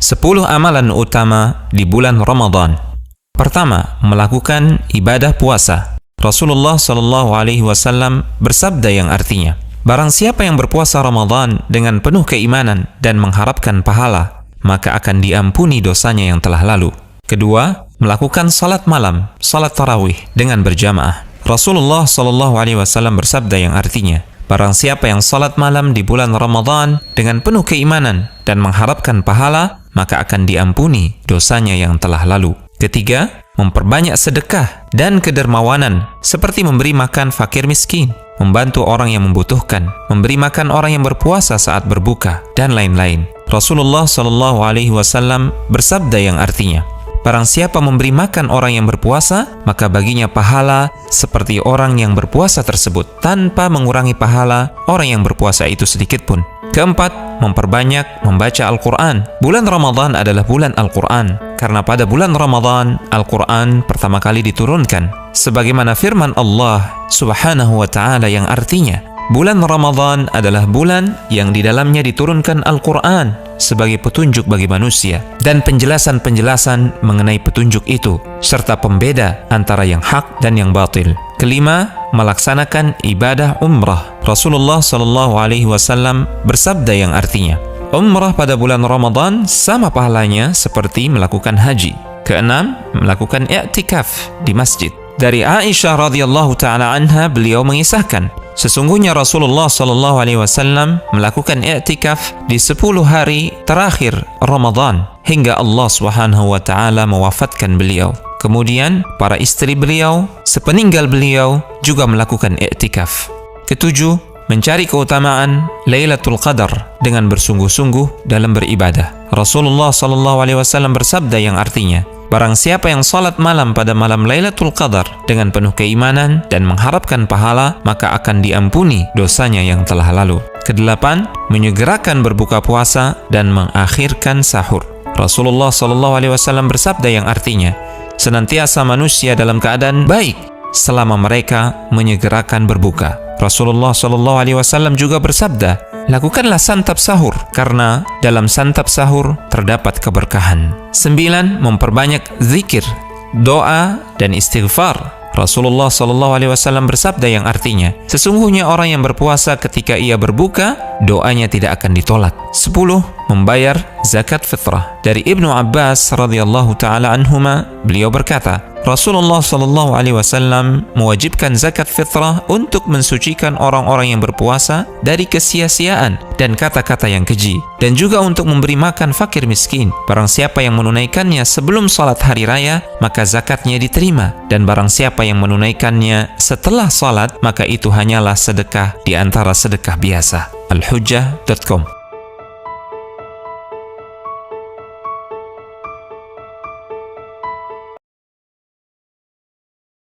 Sepuluh amalan utama di bulan Ramadan. Pertama, melakukan ibadah puasa. Rasulullah SAW bersabda yang artinya, barang siapa yang berpuasa Ramadan dengan penuh keimanan dan mengharapkan pahala, maka akan diampuni dosanya yang telah lalu. Kedua, melakukan salat malam, salat tarawih dengan berjamaah. Rasulullah SAW bersabda yang artinya, barang siapa yang salat malam di bulan Ramadan dengan penuh keimanan dan mengharapkan pahala, maka akan diampuni dosanya yang telah lalu. Ketiga, memperbanyak sedekah dan kedermawanan, seperti memberi makan fakir miskin, membantu orang yang membutuhkan, memberi makan orang yang berpuasa saat berbuka, dan lain-lain. Rasulullah SAW bersabda yang artinya, barang siapa memberi makan orang yang berpuasa, maka baginya pahala seperti orang yang berpuasa tersebut, tanpa mengurangi pahala orang yang berpuasa itu sedikit pun. Keempat, memperbanyak membaca Al-Quran. Bulan Ramadan adalah bulan Al-Quran, karena pada bulan Ramadan, Al-Quran pertama kali diturunkan. Sebagaimana firman Allah Subhanahu wa Ta'ala yang artinya, bulan Ramadan adalah bulan yang di dalamnya diturunkan Al-Quran sebagai petunjuk bagi manusia, dan penjelasan-penjelasan mengenai petunjuk itu, serta pembeda antara yang hak dan yang batil. Kelima, melaksanakan ibadah umrah. Rasulullah SAW bersabda yang artinya, umrah pada bulan Ramadan sama pahalanya seperti melakukan haji. Keenam, melakukan i'tikaf di masjid. Dari Aisyah radhiyallahu taala anha, beliau mengisahkan, sesungguhnya Rasulullah SAW melakukan i'tikaf di 10 hari terakhir Ramadan hingga Allah Subhanahu wa taala mewafatkan beliau. Kemudian para istri beliau sepeninggal beliau juga melakukan i'tikaf. Ketujuh, mencari keutamaan Lailatul Qadar dengan bersungguh-sungguh dalam beribadah. Rasulullah SAW bersabda yang artinya, barang siapa yang salat malam pada malam Lailatul Qadar dengan penuh keimanan dan mengharapkan pahala, maka akan diampuni dosanya yang telah lalu. Kedelapan, menyegerakan berbuka puasa dan mengakhirkan sahur. Rasulullah SAW bersabda yang artinya, senantiasa manusia dalam keadaan baik selama mereka menyegerakan berbuka. Rasulullah SAW juga bersabda, lakukanlah santap sahur, karena dalam santap sahur terdapat keberkahan. 9. Memperbanyak zikir, doa, dan istighfar. Rasulullah SAW bersabda yang artinya, sesungguhnya orang yang berpuasa ketika ia berbuka, doanya tidak akan ditolak. 10. Membayar zakat fitrah. Dari Ibnu Abbas radhiyallahu taala anhuma, beliau berkata, Rasulullah SAW mewajibkan zakat fitrah untuk mensucikan orang-orang yang berpuasa dari kesia-siaan dan kata-kata yang keji, dan juga untuk memberi makan fakir miskin. Barang siapa yang menunaikannya sebelum salat hari raya, maka zakatnya diterima, dan barang siapa yang menunaikannya setelah salat, maka itu hanyalah sedekah di antara sedekah biasa. Al-Hujjah.com